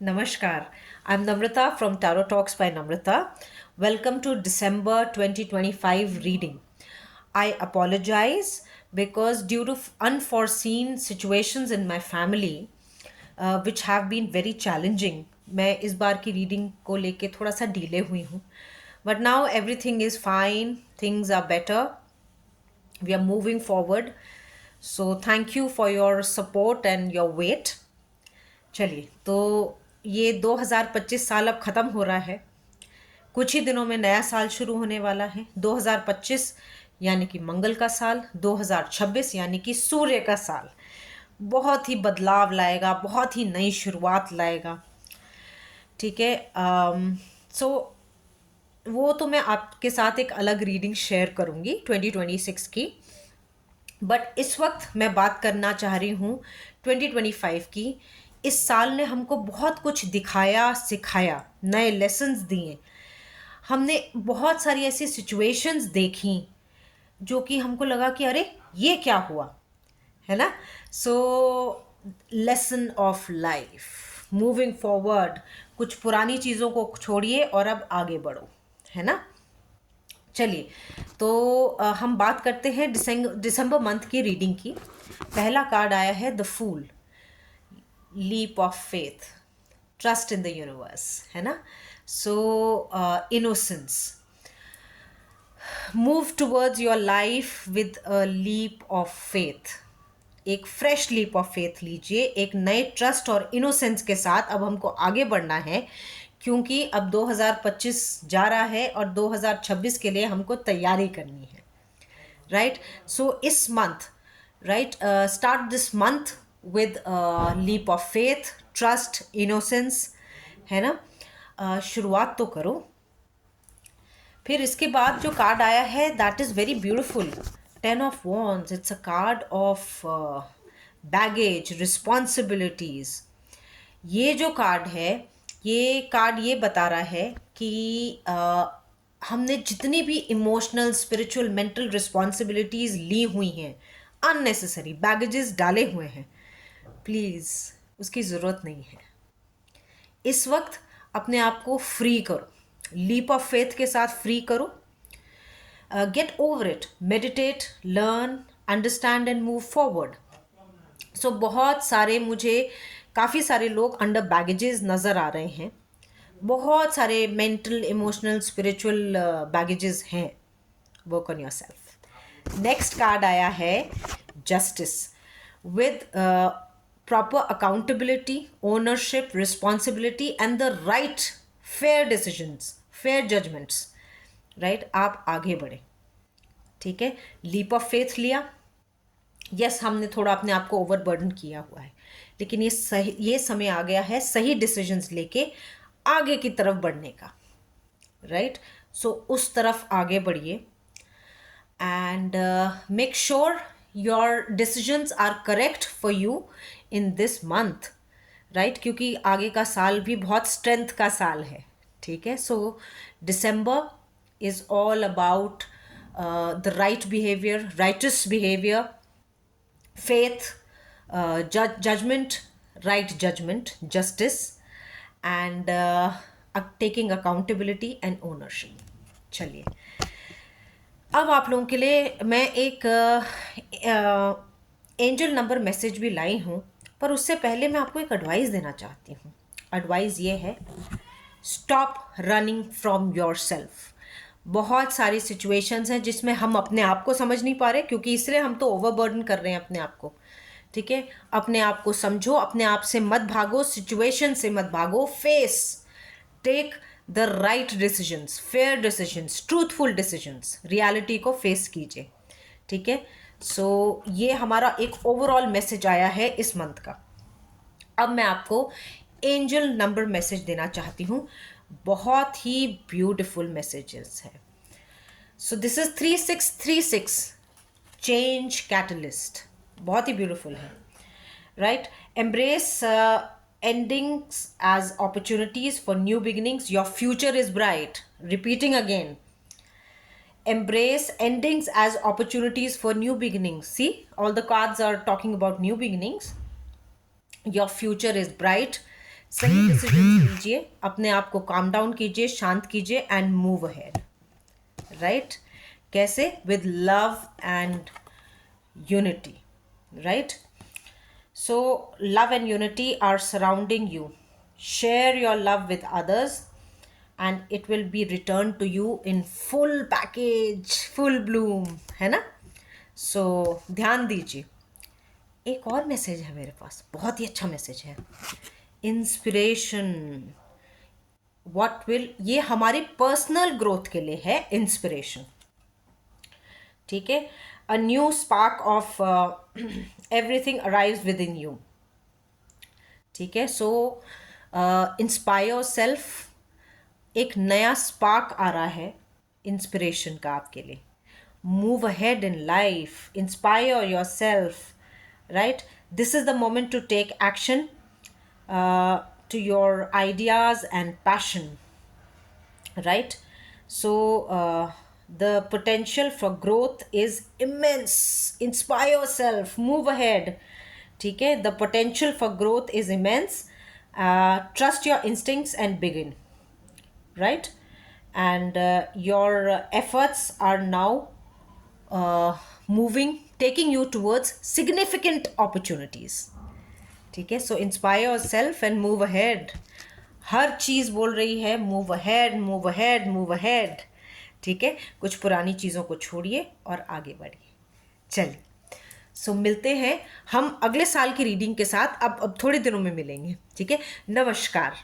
Namaskar. I'm Namrata from Tarot Talks by Namrata. Welcome to December 2025 reading. I apologize because due to unforeseen situations in my family, which have been very challenging, मैं इस बार की reading को लेके थोड़ा सा delay हुई हूँ. But now everything is fine, things are better, we are moving forward. So thank you for your support and your wait. चलिए, तो ये 2025 साल अब ख़त्म हो रहा है. कुछ ही दिनों में नया साल शुरू होने वाला है. 2025 यानी कि मंगल का साल, 2026 यानी कि सूर्य का साल बहुत ही बदलाव लाएगा, बहुत ही नई शुरुआत लाएगा. ठीक है. सो वो तो मैं आपके साथ एक अलग रीडिंग शेयर करूँगी 2026 की. बट इस वक्त मैं बात करना चाह रही हूँ 2025 की. इस साल ने हमको बहुत कुछ दिखाया, सिखाया, नए लेसन्स दिए. हमने बहुत सारी ऐसी सिचुएशंस देखी जो कि हमको लगा कि अरे ये क्या हुआ, है ना. So lesson of life, moving forward. कुछ पुरानी चीज़ों को छोड़िए और अब आगे बढ़ो, है ना. चलिए, तो हम बात करते हैं दिसंबर मंथ की रीडिंग की. पहला कार्ड आया है the fool, leap of faith, trust in the universe, है ना. So innocence, move towards your life with a leap of faith. एक फ्रेश लीप ऑफ फेथ लीजिए, एक नए ट्रस्ट और इनोसेंस के साथ अब हमको आगे बढ़ना है, क्योंकि अब 2025 जा रहा है और 2026 के लिए हमको तैयारी करनी है. राइट. सो इस month, right, start this month with leap of faith, trust, innocence, है ना. शुरुआत तो करो. फिर इसके बाद जो कार्ड आया है that is very beautiful, 10 of wands. It's a card of baggage, responsibilities. ये जो कार्ड है, ये कार्ड ये बता रहा है कि हमने जितनी भी इमोशनल, स्पिरिचुअल, मेंटल रिस्पॉन्सिबिलिटीज़ ली हुई हैं, अननेसेसरी बैगेजेस डाले हुए हैं, प्लीज़ उसकी ज़रूरत नहीं है. इस वक्त अपने आप को फ्री करो, लीप ऑफ फेथ के साथ फ्री करो. Get over it, meditate, learn, understand and move forward. So बहुत सारे, मुझे काफ़ी सारे लोग अंडर बैगेजेस नज़र आ रहे हैं. बहुत सारे मेंटल, इमोशनल, स्पिरिचुअल बैगेजेस हैं. Work on yourself. Next card आया है justice, with proper accountability, ownership, responsibility and the right fair decisions, fair judgements. Right, आप आगे बढ़े. ठीक है. लीप ऑफ फेथ लिया. यस, हमने थोड़ा अपने आप को ओवरबर्डन किया हुआ है, लेकिन ये समय आ गया है सही डिसीजंस लेके आगे की तरफ बढ़ने का. राइट. सो उस तरफ आगे बढ़िए and make sure your decisions are correct for you in this month. Right, क्योंकि आगे का साल भी बहुत स्ट्रेंथ का साल है. ठीक है. So December is all about the right behaviour, rights behaviour, faith, judgment, right judgment, justice, and taking accountability and ownership. चलिए, अब आप लोगों के लिए मैं एक एंजल नंबर मैसेज भी लाई हूँ, पर उससे पहले मैं आपको एक एडवाइस देना चाहती हूँ. एडवाइस ये है, stop running from your self. बहुत सारी सिचुएशंस हैं जिसमें हम अपने आप को समझ नहीं पा रहे, क्योंकि इसलिए हम तो ओवरबर्डन कर रहे हैं अपने आप को. ठीक है. अपने आप को समझो, अपने आप से मत भागो, सिचुएशन से मत भागो. Face, take the right decisions, fair decisions, truthful decisions. Reality को फेस कीजिए. ठीक है. सो ये हमारा एक ओवरऑल मैसेज आया है इस मंथ का. अब मैं आपको एंजल नंबर मैसेज देना चाहती हूँ. बहुत ही ब्यूटिफुल मैसेजेस हैं. So this is 3636, change catalyst. बहुत ही ब्यूटिफुल है. Right. Embrace endings as opportunities for new beginnings. Your future is bright. Repeating again, embrace endings as opportunities for new beginnings. See, all the cards are talking about new beginnings. Your future is bright. सही decision लीजिए, अपने आप को calm down कीजिए, शांत कीजिए and move ahead. Right? कैसे? With love and unity. Right? So, love and unity are surrounding you. Share your love with others, and it will be returned to you in full package, full bloom, है ना? So, ध्यान दीजिए। एक और message है मेरे पास, बहुत ही अच्छा मैसेज है। इंस्पिरेशन, व्हाट विल, ये हमारी पर्सनल ग्रोथ के लिए है इंस्पिरेशन। ठीक है? A new spark of everything arrives with in you. ठीक है? सो इंस्पायर सेल्फ, एक नया स्पार्क आ रहा है इंस्पिरेशन का आपके लिए। Move ahead in life, inspire yourself. Right? This is the moment to take action to your ideas and passion. Right? So the potential for growth is immense. Inspire yourself, move ahead. ठीक है? The potential for growth is immense. Trust your instincts and begin. Right? And your efforts are now moving, taking you towards significant opportunities. ठीक है? So inspire yourself and move ahead. हर चीज़ बोल रही है move ahead, move ahead, move ahead. ठीक है? कुछ पुरानी चीज़ों को छोड़िए और आगे बढ़िए। चलिए, सो मिलते हैं हम अगले साल की रीडिंग के साथ। अब थोड़े दिनों में मिलेंगे। ठीक है? नमस्कार।